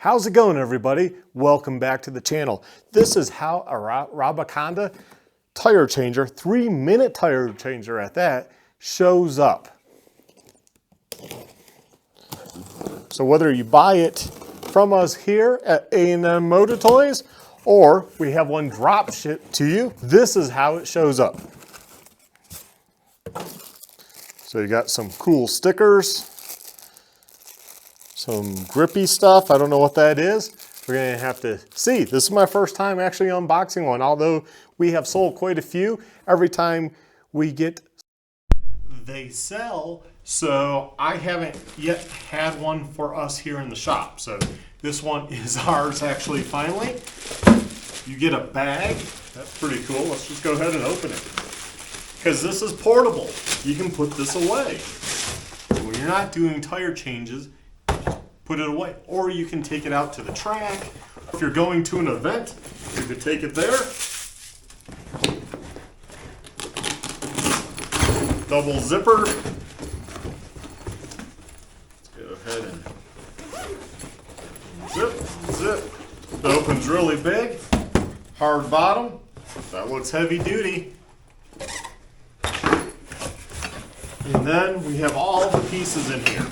How's it going, everybody? Welcome back to the channel. This is how a Rabaconda tire changer, 3-minute tire changer at that, shows up. So whether you buy it from us here at A&M Moto Toys or we have one drop shipped to you, this is how it shows up. So you got some cool stickers, some grippy stuff. I don't know what that is. We're gonna have to see. This is my first time actually unboxing one, although we have sold quite a few. Every time we get, they sell. So I haven't yet had one for us here in the shop. So this one is ours actually finally. You get a bag. That's pretty cool. Let's just go ahead and open it. Because this is portable. You can put this away. When you're not doing tire changes, put it away. Or you can take it out to the track. If you're going to an event, you could take it there. Double zipper. Let's go ahead and zip. It opens really big. Hard bottom. That looks heavy duty. And then we have all the pieces in here.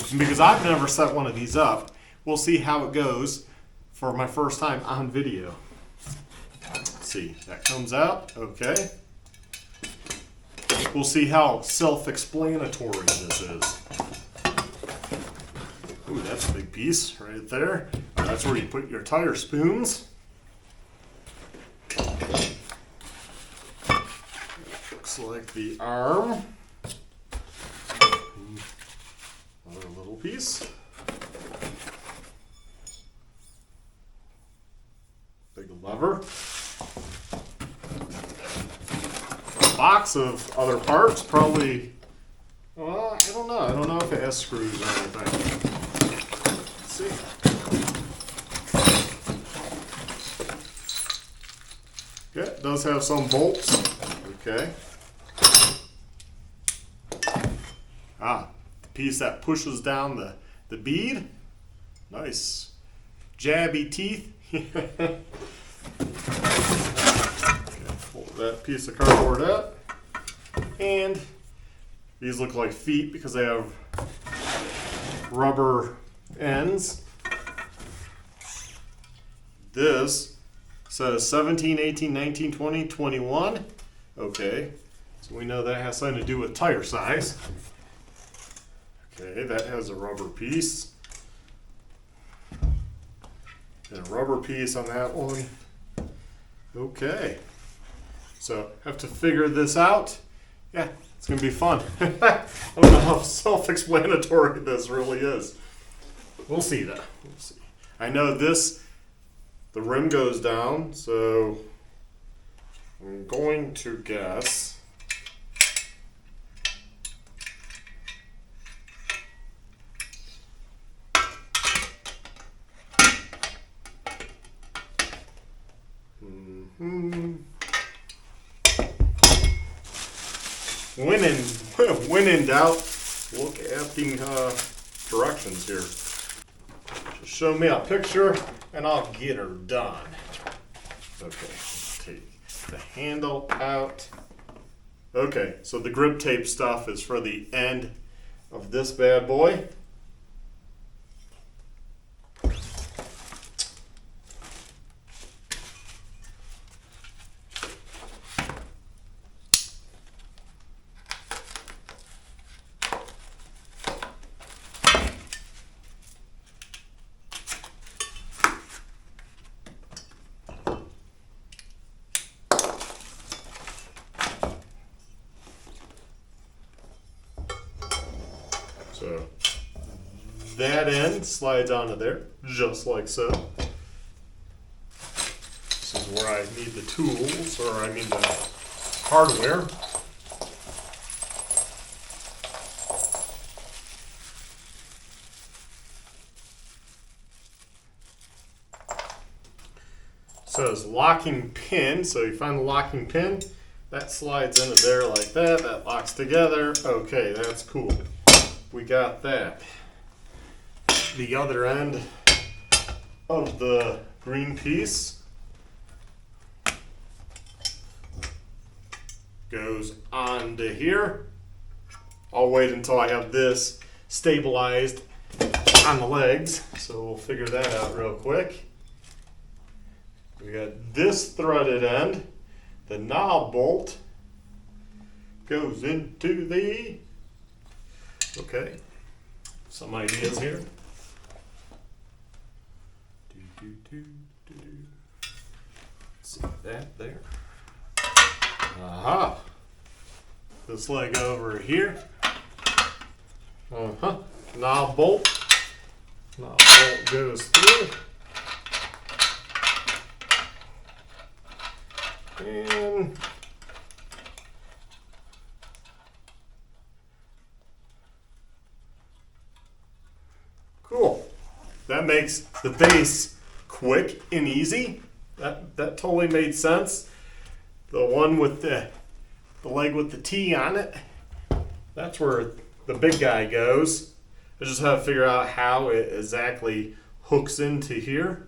And because I've never set one of these up, we'll see how it goes for my first time on video. Let's see, that comes out, okay. We'll see how self-explanatory this is. Ooh, that's a big piece right there. That's where you put your tire spoons. Looks like the arm. Another little piece. Big lever. A box of other parts, probably. Well, I don't know. I don't know if it has screws or anything. Let's see. Okay, it does have some bolts. Okay. Piece that pushes down the bead. Nice. Jabby teeth. Okay, pull that piece of cardboard out. And these look like feet because they have rubber ends. This says 17, 18, 19, 20, 21. Okay, so we know that has something to do with tire size. Okay, that has a rubber piece. And a rubber piece on that one. Okay. So, have to figure this out. Yeah, it's going to be fun. I don't know how self-explanatory this really is. We'll see though. We'll see. I know this, the rim goes down, so I'm going to guess when in doubt, look at the directions here. Just show me a picture and I'll get her done. Okay, let's take the handle out. Okay, so the grip tape stuff is for the end of this bad boy. So that end slides onto there, just like so. This is where I need the tools, or I mean the hardware. It says locking pin, so you find the locking pin, that slides into there like that, that locks together. Okay, that's cool. We got that. The other end of the green piece goes onto here. I'll wait until I have this stabilized on the legs, so we'll figure that out real quick. We got this threaded end. The knob bolt goes into the, okay, some ideas here. See that there? Aha! This leg over here. Knob bolt. Knob bolt goes through. And cool. That makes the base quick and easy. That totally made sense. The one with the leg with the T on it, that's where the big guy goes. I just have to figure out how it exactly hooks into here.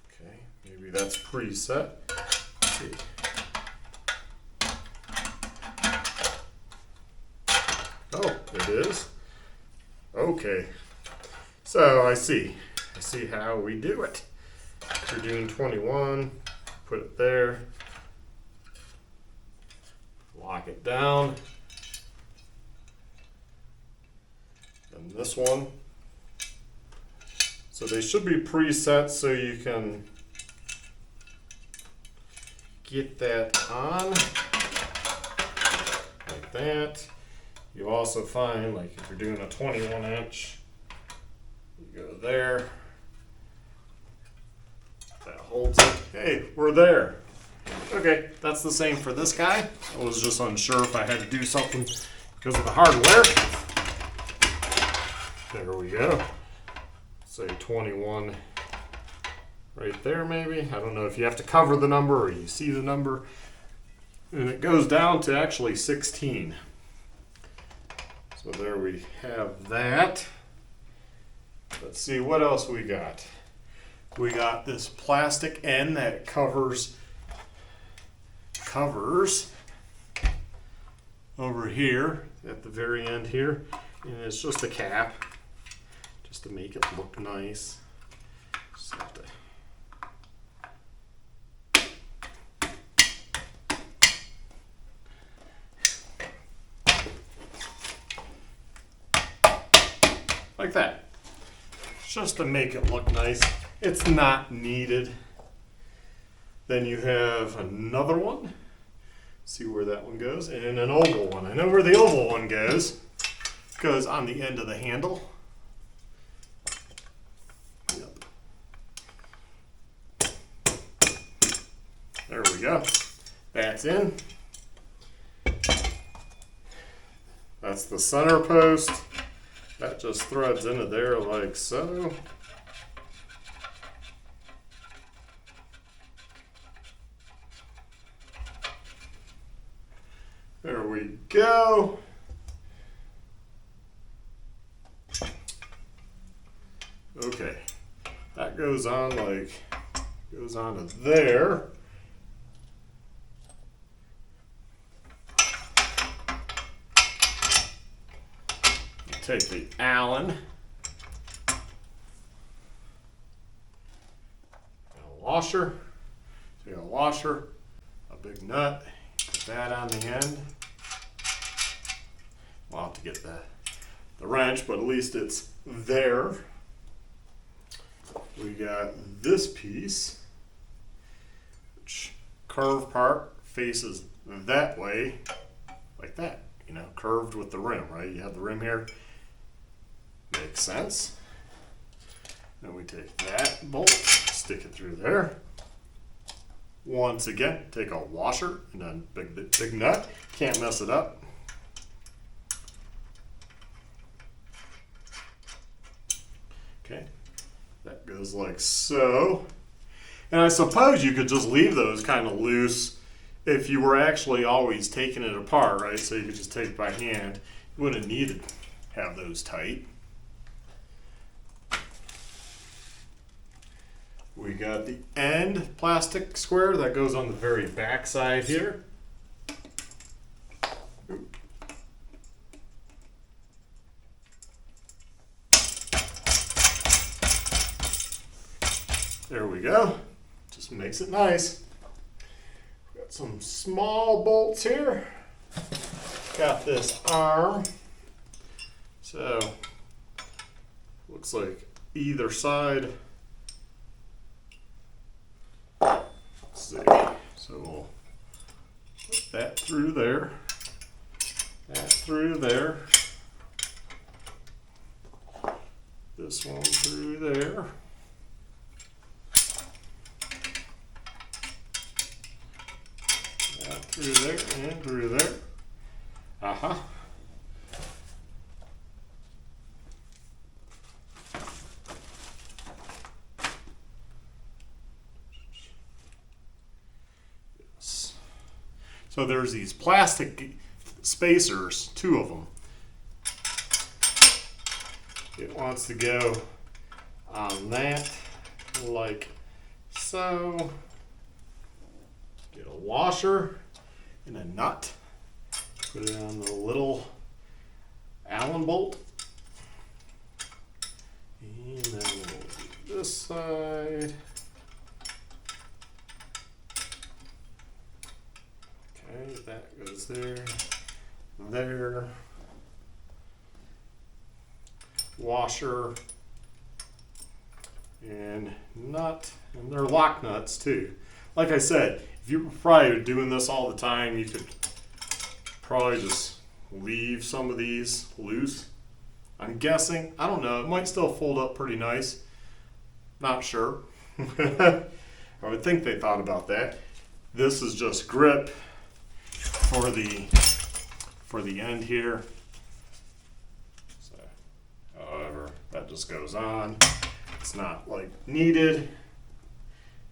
Okay, maybe that's preset. Let's see. Oh, it is. Okay. So I see how we do it. We're doing 21, put it there, lock it down, and this one. So they should be preset so you can get that on like that. You also find, like if you're doing a 21 inch, you go there, that holds it. Hey, we're there. Okay, that's the same for this guy. I was just unsure if I had to do something because of the hardware. There we go. Say 21 right there maybe. I don't know if you have to cover the number or you see the number. And it goes down to actually 16. So there we have that. Let's see what else we got. We got this plastic end that covers over here at the very end here, and it's just a cap just to make it look nice. Just have to like that, just to make it look nice. It's not needed. Then you have another one. See where that one goes, and an oval one. I know where the oval one goes. Goes on the end of the handle. Yep. There we go. That's in. That's the center post. That just threads into there like so. There we go. Okay, that goes on goes on to there. Take the Allen, a washer, so you got a washer, a big nut, put that on the end. We'll have to get the wrench, but at least it's there. We got this piece, which curved part faces that way, like that, you know, curved with the rim, right? You have the rim here. Makes sense. Then we take that bolt, stick it through there. Once again, take a washer and then big nut. Can't mess it up. Okay, that goes like so. And I suppose you could just leave those kind of loose if you were actually always taking it apart, right, so you could just take it by hand, you wouldn't need to have those tight. We got the end plastic square that goes on the very back side here. There we go. Just makes it nice. Got some small bolts here. Got this arm. So looks like either side. Let's see. So we'll put that through there. That through there. This one through there. Through there and through there. Yes. So there's these plastic spacers, 2 of them. It wants to go on that like so. Get a washer and a nut. Put it on the little Allen bolt. And then we'll do this side. Okay, that goes there. There. Washer. And nut. And they're lock nuts too. Like I said, if you were probably doing this all the time, you could probably just leave some of these loose. I'm guessing. I don't know. It might still fold up pretty nice. Not sure. I would think they thought about that. This is just grip for the end here. So, however, that just goes on. It's not like needed,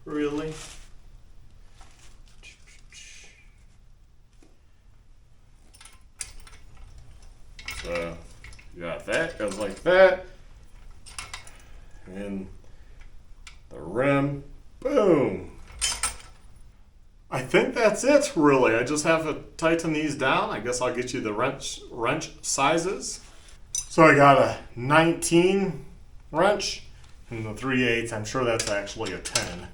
really. So you got that, goes like that. And the rim, boom. I think that's it, really. I just have to tighten these down. I guess I'll get you the wrench sizes. So I got a 19 wrench and the 3/8. I'm sure that's actually a 10.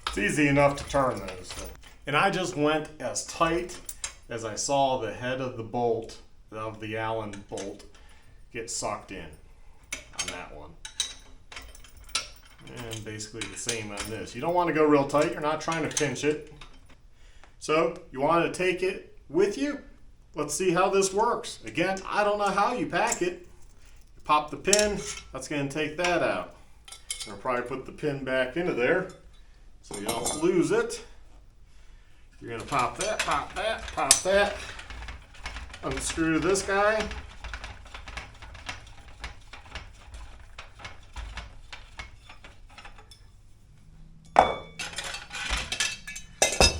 It's easy enough to turn those. And I just went as tight as I saw the head of the bolt, of the Allen bolt, get sucked in on that one. And basically the same on this. You don't want to go real tight. You're not trying to pinch it. So you want to take it with you. Let's see how this works. Again, I don't know how you pack it. You pop the pin. That's going to take that out. I'll probably put the pin back into there so you don't lose it. You're going to pop that, pop that, pop that. Unscrew this guy.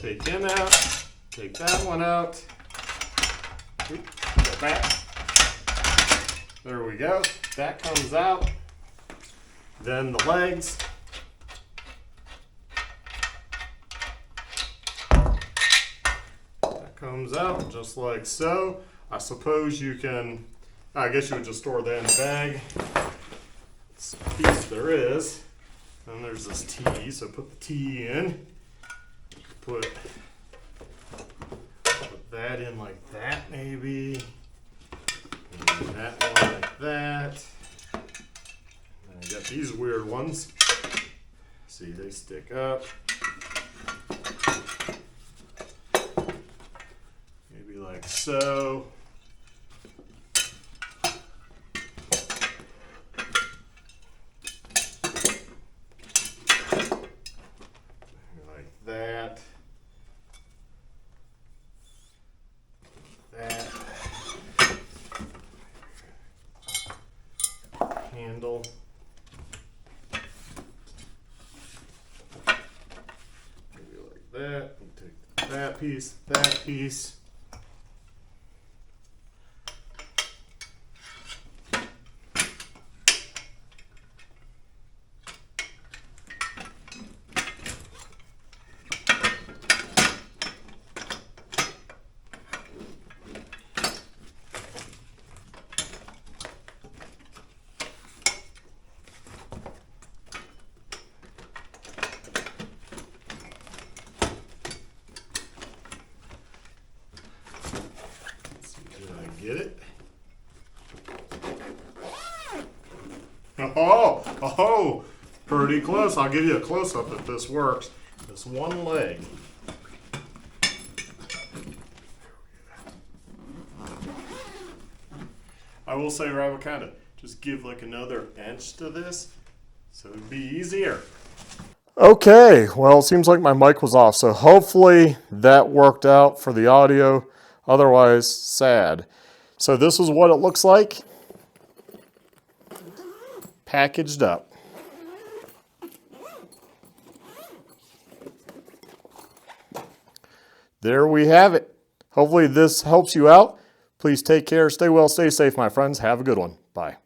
Take him out. Take that one out. Oop, go back. There we go. That comes out. Then the legs. That comes out just like so. I suppose you can, I guess you would just store that in the bag. It's the piece there is. Then there's this T, so put the T in. Put that in like that maybe. And that one like that. And I got these weird ones. See, they stick up. Maybe like so. Like that. handle. Maybe like that. And take that piece, that piece. Get it? Oh, pretty close. I'll give you a close-up if this works. This one leg. I will say, Rabaconda, just give like another inch to this so it'd be easier. Okay, well, it seems like my mic was off, so hopefully that worked out for the audio. Otherwise, sad. So this is what it looks like, packaged up. There we have it. Hopefully this helps you out. Please take care, stay well, stay safe, my friends. Have a good one. Bye.